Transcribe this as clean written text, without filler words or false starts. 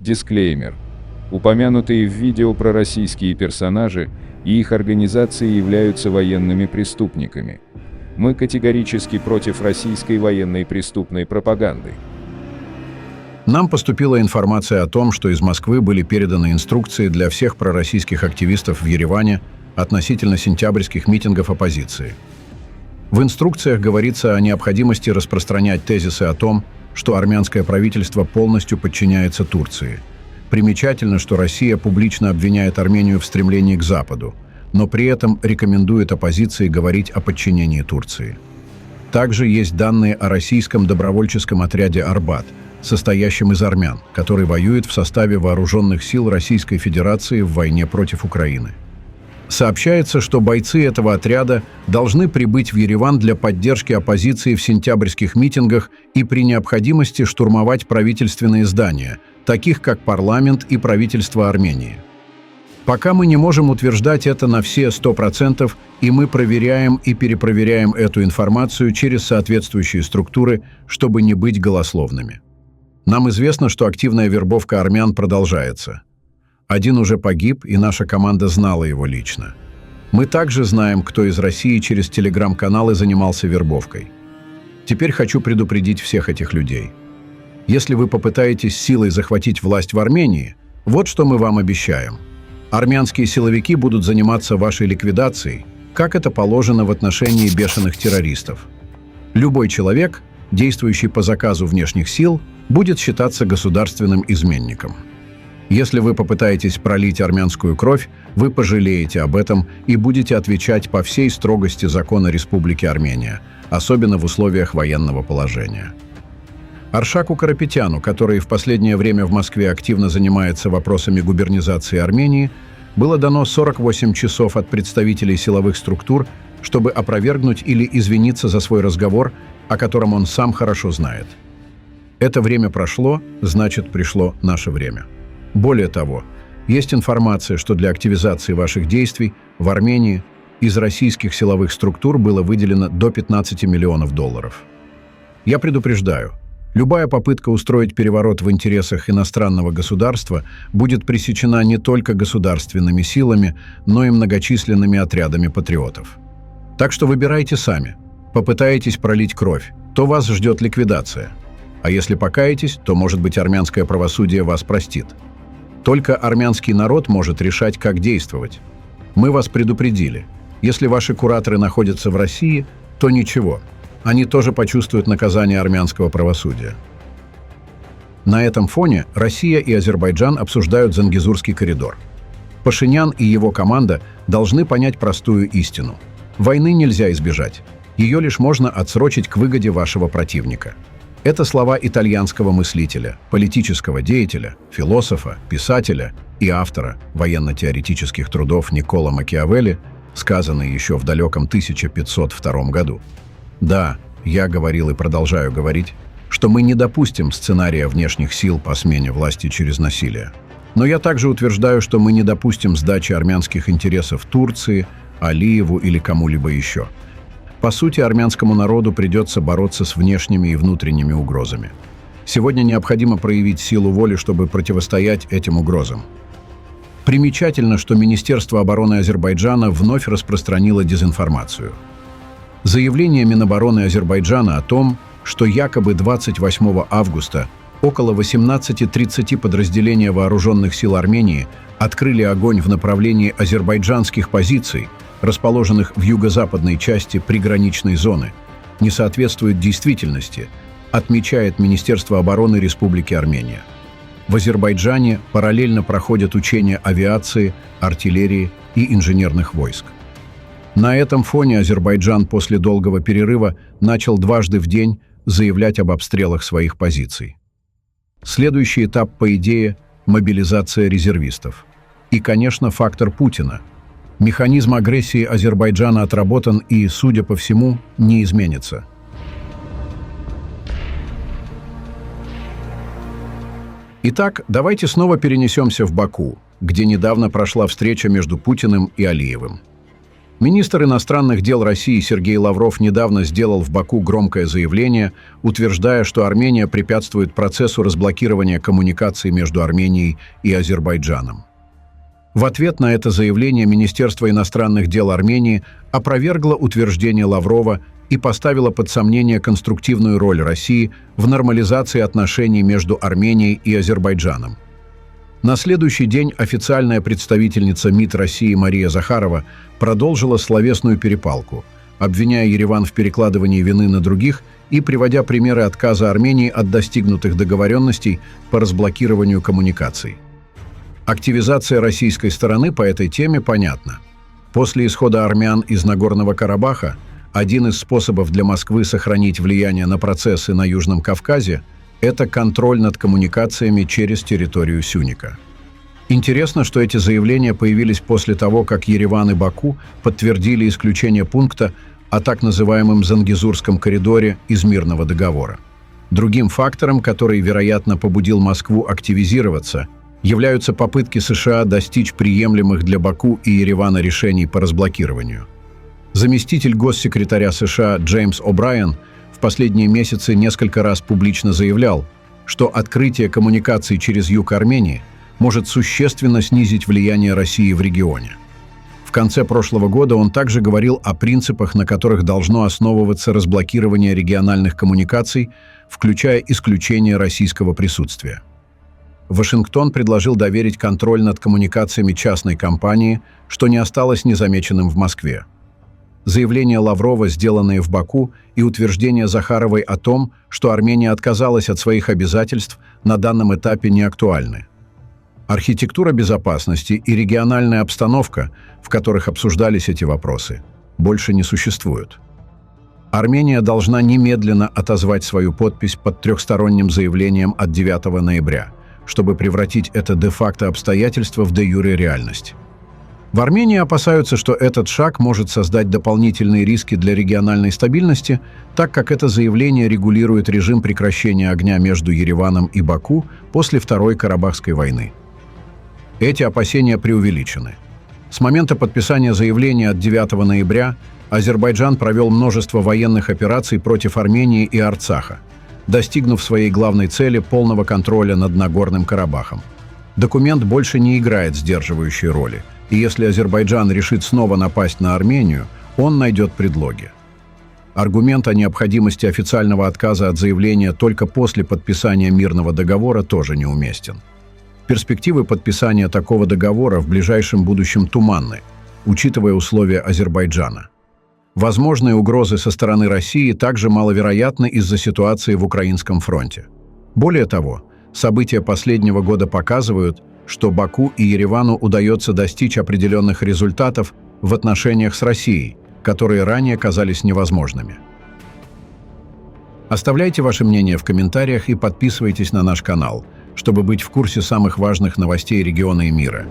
Дисклеймер. Упомянутые в видео пророссийские персонажи и их организации являются военными преступниками. Мы категорически против российской военной преступной пропаганды. Нам поступила информация о том, что из Москвы были переданы инструкции для всех пророссийских активистов в Ереване относительно сентябрьских митингов оппозиции. В инструкциях говорится о необходимости распространять тезисы о том, что армянское правительство полностью подчиняется Турции. Примечательно, что Россия публично обвиняет Армению в стремлении к Западу, но при этом рекомендует оппозиции говорить о подчинении Турции. Также есть данные о российском добровольческом отряде «Арбат», состоящем из армян, который воюет в составе вооруженных сил Российской Федерации в войне против Украины. Сообщается, что бойцы этого отряда должны прибыть в Ереван для поддержки оппозиции в сентябрьских митингах и при необходимости штурмовать правительственные здания, таких как парламент и правительство Армении. Пока мы не можем утверждать это на все 100%, и мы проверяем и перепроверяем эту информацию через соответствующие структуры, чтобы не быть голословными. Нам известно, что активная вербовка армян продолжается. Один уже погиб, и наша команда знала его лично. Мы также знаем, кто из России через телеграм-каналы занимался вербовкой. Теперь хочу предупредить всех этих людей. Если вы попытаетесь силой захватить власть в Армении, вот что мы вам обещаем. Армянские силовики будут заниматься вашей ликвидацией, как это положено в отношении бешеных террористов. Любой человек, действующий по заказу внешних сил, будет считаться государственным изменником. Если вы попытаетесь пролить армянскую кровь, вы пожалеете об этом и будете отвечать по всей строгости закона Республики Армения, особенно в условиях военного положения. Аршаку Карапетяну, который в последнее время в Москве активно занимается вопросами губернизации Армении, было дано 48 часов от представителей силовых структур, чтобы опровергнуть или извиниться за свой разговор, о котором он сам хорошо знает. Это время прошло, значит, пришло наше время. Более того, есть информация, что для активизации ваших действий в Армении из российских силовых структур было выделено до 15 миллионов долларов. Я предупреждаю, любая попытка устроить переворот в интересах иностранного государства будет пресечена не только государственными силами, но и многочисленными отрядами патриотов. Так что выбирайте сами. Попытаетесь пролить кровь, то вас ждет ликвидация. А если покаетесь, то, может быть, армянское правосудие вас простит. Только армянский народ может решать, как действовать. Мы вас предупредили. Если ваши кураторы находятся в России, то ничего. Они тоже почувствуют наказание армянского правосудия. На этом фоне Россия и Азербайджан обсуждают Зангезурский коридор. Пашинян и его команда должны понять простую истину. Войны нельзя избежать. Ее лишь можно отсрочить к выгоде вашего противника. Это слова итальянского мыслителя, политического деятеля, философа, писателя и автора военно-теоретических трудов Никколо Макиавелли, сказанные еще в далеком 1502 году. Да, я говорил и продолжаю говорить, что мы не допустим сценария внешних сил по смене власти через насилие. Но я также утверждаю, что мы не допустим сдачи армянских интересов Турции, Алиеву или кому-либо еще. По сути, армянскому народу придется бороться с внешними и внутренними угрозами. Сегодня необходимо проявить силу воли, чтобы противостоять этим угрозам. Примечательно, что Министерство обороны Азербайджана вновь распространило дезинформацию. Заявление Минобороны Азербайджана о том, что якобы 28 августа около 18:30 подразделения вооруженных сил Армении открыли огонь в направлении азербайджанских позиций, расположенных в юго-западной части приграничной зоны, не соответствует действительности, отмечает Министерство обороны Республики Армения. В Азербайджане параллельно проходят учения авиации, артиллерии и инженерных войск. На этом фоне Азербайджан после долгого перерыва начал дважды в день заявлять об обстрелах своих позиций. Следующий этап, по идее, мобилизация резервистов. И, конечно, фактор Путина. Механизм агрессии Азербайджана отработан и, судя по всему, не изменится. Итак, давайте снова перенесемся в Баку, где недавно прошла встреча между Путиным и Алиевым. Министр иностранных дел России Сергей Лавров недавно сделал в Баку громкое заявление, утверждая, что Армения препятствует процессу разблокирования коммуникаций между Арменией и Азербайджаном. В ответ на это заявление Министерство иностранных дел Армении опровергло утверждение Лаврова и поставило под сомнение конструктивную роль России в нормализации отношений между Арменией и Азербайджаном. На следующий день официальная представительница МИД России Мария Захарова продолжила словесную перепалку, обвиняя Ереван в перекладывании вины на других и приводя примеры отказа Армении от достигнутых договоренностей по разблокированию коммуникаций. Активизация российской стороны по этой теме понятна. После исхода армян из Нагорного Карабаха один из способов для Москвы сохранить влияние на процессы на Южном Кавказе – это контроль над коммуникациями через территорию Сюника. Интересно, что эти заявления появились после того, как Ереван и Баку подтвердили исключение пункта о так называемом Зангезурском коридоре из мирного договора. Другим фактором, который, вероятно, побудил Москву активизироваться, являются попытки США достичь приемлемых для Баку и Еревана решений по разблокированию. Заместитель госсекретаря США Джеймс О'Брайен в последние месяцы несколько раз публично заявлял, что открытие коммуникаций через юг Армении может существенно снизить влияние России в регионе. В конце прошлого года он также говорил о принципах, на которых должно основываться разблокирование региональных коммуникаций, включая исключение российского присутствия. Вашингтон предложил доверить контроль над коммуникациями частной компании, что не осталось незамеченным в Москве. Заявления Лаврова, сделанные в Баку, и утверждение Захаровой о том, что Армения отказалась от своих обязательств, на данном этапе не актуальны. Архитектура безопасности и региональная обстановка, в которых обсуждались эти вопросы, больше не существуют. Армения должна немедленно отозвать свою подпись под трехсторонним заявлением от 9 ноября, чтобы превратить это де-факто обстоятельство в де-юре реальность. В Армении опасаются, что этот шаг может создать дополнительные риски для региональной стабильности, так как это заявление регулирует режим прекращения огня между Ереваном и Баку после Второй Карабахской войны. Эти опасения преувеличены. С момента подписания заявления от 9 ноября Азербайджан провел множество военных операций против Армении и Арцаха, достигнув своей главной цели полного контроля над Нагорным Карабахом. Документ больше не играет сдерживающей роли, и если Азербайджан решит снова напасть на Армению, он найдет предлоги. Аргумент о необходимости официального отказа от заявления только после подписания мирного договора тоже неуместен. Перспективы подписания такого договора в ближайшем будущем туманны, учитывая условия Азербайджана. Возможные угрозы со стороны России также маловероятны из-за ситуации в Украинском фронте. Более того, события последнего года показывают, что Баку и Еревану удается достичь определенных результатов в отношениях с Россией, которые ранее казались невозможными. Оставляйте ваше мнение в комментариях и подписывайтесь на наш канал, чтобы быть в курсе самых важных новостей региона и мира.